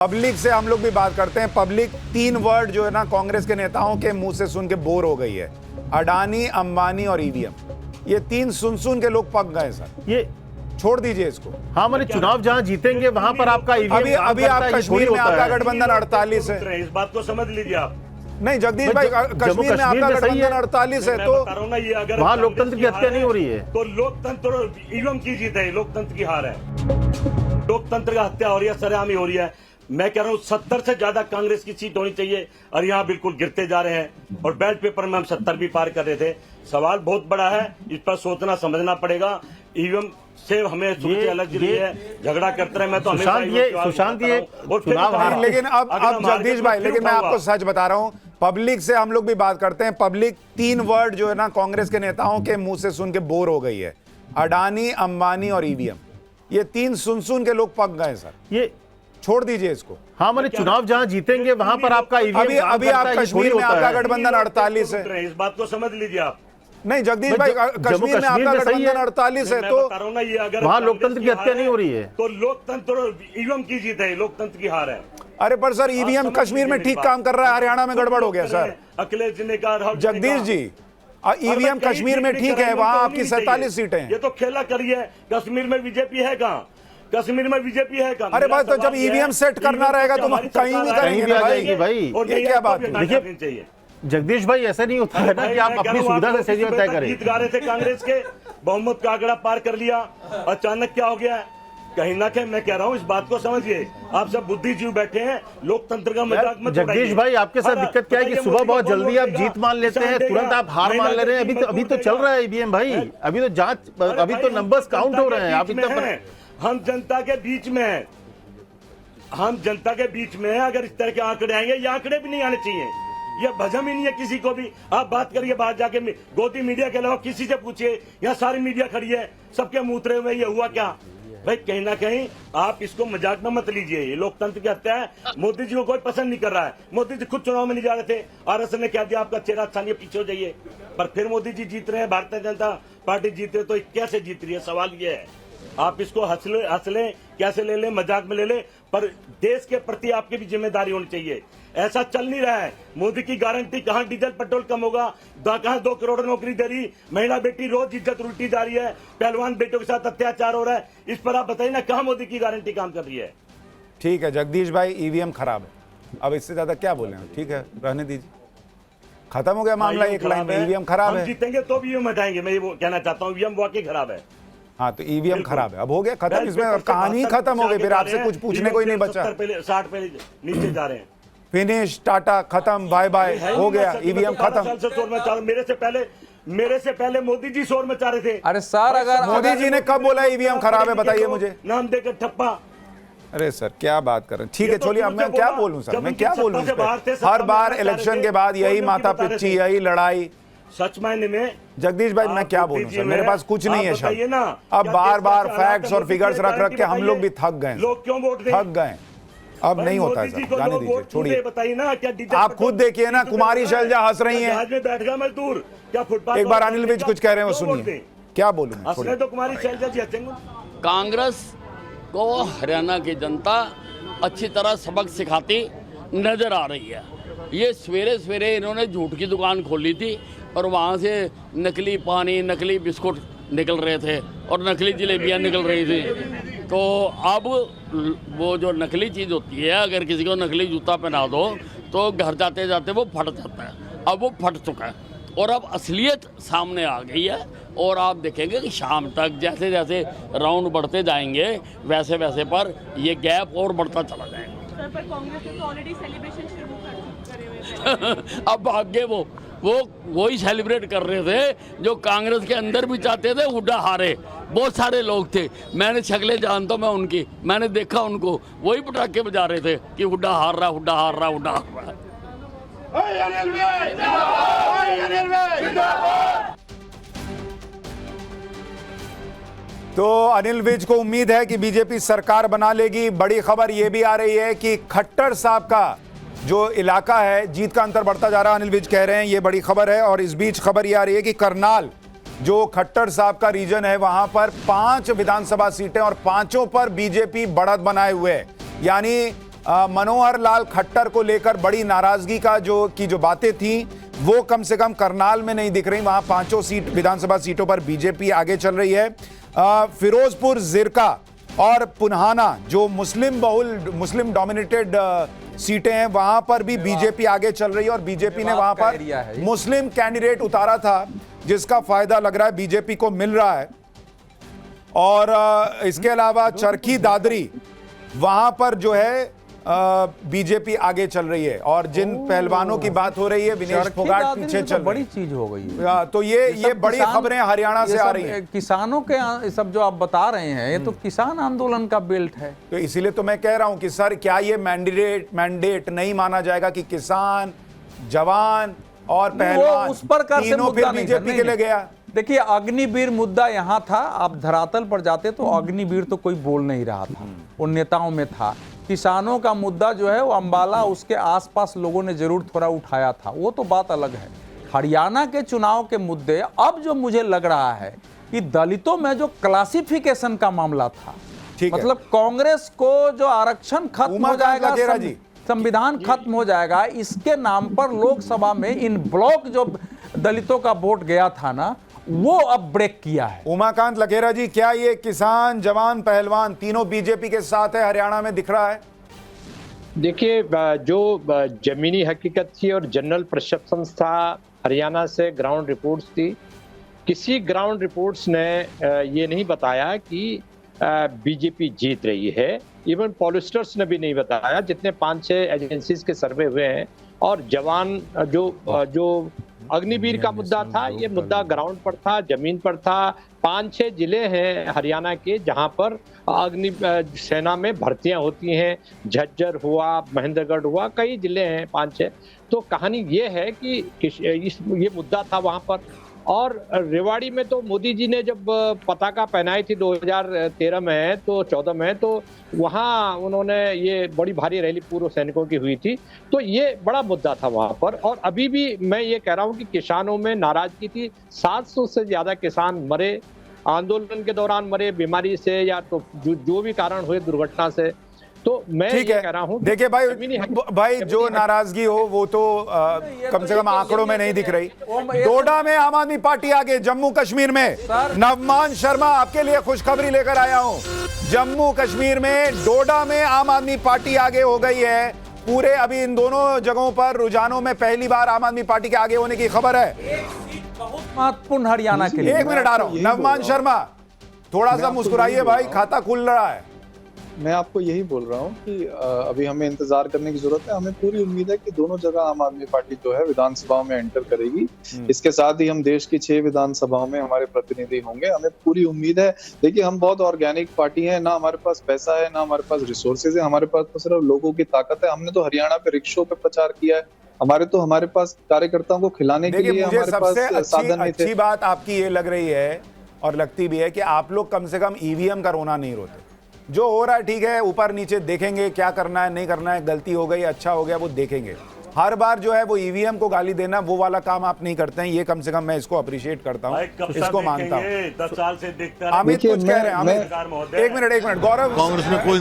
Public से हम लोग भी बात करते हैं। पब्लिक 3 वर्ड जो है ना कांग्रेस के नेताओं के मुंह से सुन के बोर हो गई है। अडानी, अंबानी और ईवीएम, ये 3 सुन के लोग पक गए सर। ये छोड़ दीजिए इसको। हाँ, मैंने चुनाव जहां जीतेंगे वहां पर आपका ईवीएम अभी आप कश्मीर में आपका गठबंधन 48 है। इस बात को समझ लीजिए आप। नहीं जगदीश भाई, कश्मीर में आपका गठबंधन 48 है तो वहां लोकतंत्र की हत्या नहीं हो रही है। तो लोकतंत्र ईवीएम की जीत है, लोकतंत्र की हार है। लोकतंत्र का हत्या हो रही है, सरेआमी हो रही है। मैं कह रहा हूँ 70 से ज्यादा कांग्रेस की सीट होनी चाहिए और यहाँ बिल्कुल गिरते जा रहे हैं। और बैलेट पेपर में हम 70 भी पार कर रहे थे। सवाल बहुत बड़ा है, इस पर सोचना समझना पड़ेगा। ईवीएम से हमें एलर्जी रही है, झगड़ा करते रहे। मैं तो सुशांत ये चुनाव, लेकिन अब जगदीश भाई, लेकिन मैं आपको सच बता रहा हूँ, पब्लिक से हम लोग भी बात करते हैं। पब्लिक 3 वर्ड जो है ना कांग्रेस के नेताओं के मुंह से सुन के बोर हो गई है। अडानी, अंबानी और ईवीएम, ये 3 सुन के लोग पक गए सर। ये छोड़ दीजिए इसको। हाँ, मैंने चुनाव जहां जीतेंगे वहां पर आपका ईवीएम अभी आप कश्मीर में आपका गठबंधन 48 है। इस बात को समझ लीजिए आप। नहीं जगदीश भाई, कश्मीर में आपका गठबंधन 48 है तो वहां लोकतंत्र की हत्या नहीं हो रही है। तो लोकतंत्र ईवीएम की जीत है, लोकतंत्र की हार है। अरे पर सर ईवीएम कश्मीर में ठीक काम कर रहा है, हरियाणा में गड़बड़ हो गया सर। अखिलेश जी ने कहा, जगदीश जी, ईवीएम कश्मीर में ठीक है, वहां आपकी 47 सीटें हैं। ये तो खेला करिए। कश्मीर में बीजेपी है कहाँ? कश्मीर में बीजेपी है कहाँ? अरे भाई, तो जब ईवीएम सेट करना रहेगा तो कहीं भी करेंगे भाई। और ये क्या बात है? देखिए जगदीश भाई, ऐसा नहीं होता है ना कि आप अपनी सुविधा से सही तय करें। गीत गा रहे थे कांग्रेस के, बहुमत का आंकड़ा पार कर लिया, अचानक क्या हो गया? कहीं ना कहीं मैं कह रहा हूँ, इस बात को समझिए। आप सब बुद्धिजीवी बैठे हैं, लोकतंत्र का मजाक मत उड़ाइए। जगदीश भाई, आपके साथ दिक्कत क्या है कि सुबह बहुत जल्दी आप जीत मान लेते हैं, तुरंत आप हार मान ले रहे हैं। अभी तो चल रहा है ईवीएम भाई, अभी तो जांच, अभी तो नंबर्स काउंट हो रहे हैं। आप इतना, हम जनता के बीच में हैं, हम जनता के बीच में हैं। अगर इस तरह के आंकड़े आएंगे, ये आंकड़े भी नहीं आने चाहिए। ये भजम ही नहीं है किसी को भी। आप बात करिए बाहर जाके, गोदी मीडिया के अलावा किसी से पूछिए, यहाँ सारी मीडिया खड़ी है, सबके मुंह उतरे हुए, ये हुआ क्या? भाई कहीं ना कहीं आप इसको मजाक में मत लीजिए। ये लोकतंत्र की हत्या है। मोदी जी को कोई पसंद नहीं कर रहा है। मोदी जी खुद चुनाव में नहीं जा रहे थे, आरएसएस ने कह दिया आपका चेहरा अच्छा नहीं, पीछे हो जाइए। पर फिर मोदी जी जीत रहे हैं, भारतीय जनता पार्टी जीत रही है, तो कैसे जीत रही है? सवाल ये है। आप इसको हंस लें, कैसे ले लें, मजाक में ले लें, पर देश के प्रति आपकी भी जिम्मेदारी होनी चाहिए। ऐसा चल नहीं रहा है। मोदी की गारंटी, कहां डीजल पेट्रोल कम होगा, कहां 2 करोड़ नौकरी दे रही, महिला बेटी रोज इज्जत उल्टी जा रही है, पहलवान बेटों के साथ अत्याचार हो रहा है। इस पर आप बताइए ना, कहां मोदी की गारंटी काम कर रही है? ठीक है जगदीश भाई, ईवीएम खराब है, अब इससे ज्यादा क्या बोले? ठीक है, रहने दीजिए, खत्म हो गया मामला। एक लाइन में ईवीएम खराब है। जीतेंगे तो भी ईवीएम हटाएंगे। मैं ये कहना चाहता हूँ, ईवीएम वाकई खराब है। हाँ, तो ईवीएम खराब है, अब हो गया खत्म। इसमें कहानी खत्म हो गई, फिर आपसे कुछ पूछने को ही नहीं बचा। 60 पे नीचे जा रहे हैं। फिनिश, टाटा खत्म, बाय बाय, हो गया, ईवीएम खत्म। मेरे से पहले मोदी जी शोर मचा रहे थे। अरे सर, अगर मोदी जी ने कब बोला ईवीएम खराब है, बताइए मुझे। नाम देकर ठप्पा। अरे सर क्या बात कर रहे हैं? ठीक है, छोड़िए, अब मैं क्या बोलूं सर, मैं क्या बोलूं? हर बार इलेक्शन के बाद यही माथा पिच्ची, यही लड़ाई। सच मायने में जगदीश भाई, मैं क्या बोलूं सर, मेरे पास कुछ नहीं है शब्द। अब बार बार फैक्ट्स और फिगर्स रख के हम लोग भी थक गए, लोग क्यों वोट दें? थक गए। अब नहीं होता है सर, जाने दीजिए, छोड़िए। बताइए ना, क्या आप खुद देखिए ना, कुमारी शैलजा हंस रही हैं। बैठ गया मजदूर, क्या फुटपाथ? एक बार अनिल विज कुछ कह रहे हैं, वो सुनिए। क्या बोलूं मैं? असली तो कुमारी शैलजा जी हंसेंगे। कांग्रेस को हरियाणा की जनता अच्छी तरह सबक सिखाती नजर आ रही है। ये सवेरे सवेरे इन्होंने झूठ की दुकान खोली थी और वहाँ से नकली पानी, नकली बिस्कुट निकल रहे थे और नकली जलेबियाँ निकल रही थी। तो अब वो जो नकली चीज़ होती है, अगर किसी को नकली जूता पहना दो तो घर जाते जाते वो फट जाता है। अब वो फट चुका है और अब असलियत सामने आ गई है। और आप देखेंगे कि शाम तक जैसे जैसे राउंड बढ़ते जाएंगे, वैसे वैसे पर ये गैप और बढ़ता चला जाएगा। सर, पर कांग्रेस ने तो ऑलरेडी सेलिब्रेशन शुरू करे हुए थे। अब भाग्य वही सेलिब्रेट कर रहे थे जो कांग्रेस के अंदर भी चाहते थे हुड्डा हारे। बहुत सारे लोग थे, मैंने शक्लें जानता हूं मैं उनकी, मैंने देखा उनको, वही पटाखे बजा रहे थे कि हुड्डा हार रहा, हुड्डा हार रहा, हुड्डा हार रहा। तो अनिल विज को उम्मीद है कि बीजेपी सरकार बना लेगी। बड़ी खबर यह भी आ रही है कि खट्टर साहब का जो इलाका है, जीत का अंतर बढ़ता जा रहा है, अनिल विज कह रहे हैं, ये बड़ी खबर है। और इस बीच खबर यह आ रही है कि करनाल जो खट्टर साहब का रीजन है, वहां पर 5 विधानसभा सीटें और 5 पर बीजेपी बढ़त बनाए हुए है। यानी मनोहर लाल खट्टर को लेकर बड़ी नाराजगी का जो बातें थी वो कम से कम करनाल में नहीं दिख रही। वहां 5 सीट विधानसभा सीटों पर बीजेपी आगे चल रही है। फिरोजपुर, जिरका और पुन्हाना जो मुस्लिम डोमिनेटेड सीटें हैं वहां पर भी बीजेपी आगे चल रही है और बीजेपी ने वहां पर मुस्लिम कैंडिडेट उतारा था जिसका फायदा लग रहा है बीजेपी को मिल रहा है। और इसके अलावा चरखी दादरी वहां पर जो है बीजेपी आगे चल रही है। और जिन पहलवानों की बात हो रही है, विनेश फोगाट पीछे चल बड़ी चीज हो गई है। तो ये बड़ी खबरें हरियाणा से आ रही हैं। किसानों के सब जो आप बता रहे हैं ये तो किसान आंदोलन का बेल्ट है। तो इसीलिए तो मैं कह रहा हूं कि सर क्या ये मैंडेट नहीं माना जाएगा कि किसान, जवान और पहलवान उस प्रकार से तीनों फिर मुद्दा नहीं बीजेपी के लिए गया। देखिए, अग्निवीर मुद्दा यहाँ था। आप धरातल पर जाते तो अग्निवीर तो कोई बोल नहीं रहा था, उन नेताओं में था। किसानों का मुद्दा जो है वो अंबाला उसके आसपास लोगों ने जरूर थोड़ा उठाया था, वो तो बात अलग है। हरियाणा के चुनाव के मुद्दे अब जो मुझे लग रहा है कि दलितों में जो क्लासिफिकेशन का मामला था, मतलब कांग्रेस को जो आरक्षण खत्म हो जाएगा, संविधान खत्म हो जाएगा, इसके नाम पर लोकसभा में इन ब्लॉक जो दलितों का वोट गया था ना, वो अब ब्रेक किया है। उमाकांत लखेरा जी, क्या ये किसान, जवान, पहलवान तीनों बीजेपी के साथ है हरियाणा में दिख रहा है? देखिए, जो जमीनी हकीकत थी और जनरल परसेप्शन था हरियाणा से, ग्राउंड रिपोर्ट्स थी, किसी ग्राउंड रिपोर्ट्स ने ये नहीं बताया कि बीजेपी जीत रही है। इवन पॉलिस्टर्स ने भी नहीं बताया, जितने 5-6 एजेंसीज के सर्वे हुए हैं। और जवान जो अग्निवीर का मुद्दा था, ये मुद्दा ग्राउंड पर था, जमीन पर था। 5-6 जिले हैं हरियाणा के जहां पर अग्नि सेना में भर्तियां होती हैं। झज्जर हुआ, महेंद्रगढ़ हुआ, कई जिले हैं 5-6। तो कहानी ये है कि ये मुद्दा था वहां पर। और रेवाड़ी में तो मोदी जी ने जब पताका पहनाई थी 2013 में, तो 14 में, तो वहाँ उन्होंने ये बड़ी भारी रैली पूर्व सैनिकों की हुई थी। तो ये बड़ा मुद्दा था वहाँ पर। और अभी भी मैं ये कह रहा हूँ कि किसानों में नाराजगी थी। 700 से ज्यादा किसान मरे, आंदोलन के दौरान मरे, बीमारी से या तो जो भी कारण हुए दुर्घटना से। तो मैं ये कह रहा हूं, देखिए भाई जो नाराजगी हो वो तो कम से कम आंकड़ों में नहीं दिख रही। डोडा में आम आदमी पार्टी आगे, जम्मू कश्मीर में नवमान शर्मा आपके लिए खुशखबरी लेकर आया हूं। जम्मू कश्मीर में डोडा में आम आदमी पार्टी आगे हो गई है। पूरे अभी इन दोनों जगहों पर रुझानों में पहली बार आम आदमी पार्टी के आगे होने की खबर है। बहुत महत्वपूर्ण हरियाणा के लिए। 1 मिनट आ रहा हूं। नवमान शर्मा थोड़ा सा मुस्कुराइए भाई, खाता खुल रहा है। मैं आपको यही बोल रहा हूँ कि अभी हमें इंतजार करने की जरूरत है। हमें पूरी उम्मीद है कि दोनों जगह आम आदमी पार्टी जो है विधानसभाओं में एंटर करेगी। इसके साथ ही हम देश की 6 विधानसभाओं में हमारे प्रतिनिधि होंगे, हमें पूरी उम्मीद है। देखिए, हम बहुत ऑर्गेनिक पार्टी है, ना हमारे पास पैसा है, ना हमारे पास रिसोर्सेज है, हमारे पास तो सिर्फ लोगों की ताकत है। हमने तो हरियाणा पे रिक्शों पे प्रचार किया है। हमारे पास कार्यकर्ताओं को खिलाने के लिए हमारे पास साधन नहीं थे। अच्छी बात आपकी ये लग रही है और लगती भी है कि आप लोग कम से कम ईवीएम का रोना नहीं रोते। जो हो रहा है ठीक है, ऊपर नीचे देखेंगे, क्या करना है नहीं करना है, गलती हो गई, अच्छा हो गया, वो देखेंगे। हर बार जो है वो ईवीएम को गाली देना, वो वाला काम आप नहीं करते हैं। ये कम से कम मैं इसको अप्रिशिएट करता हूँ, इसको मानता हूँ। 10 साल से देखते हैं। अमित कुछ कह रहे हैं। अमित 1 मिनट गौरव, कांग्रेस में कोई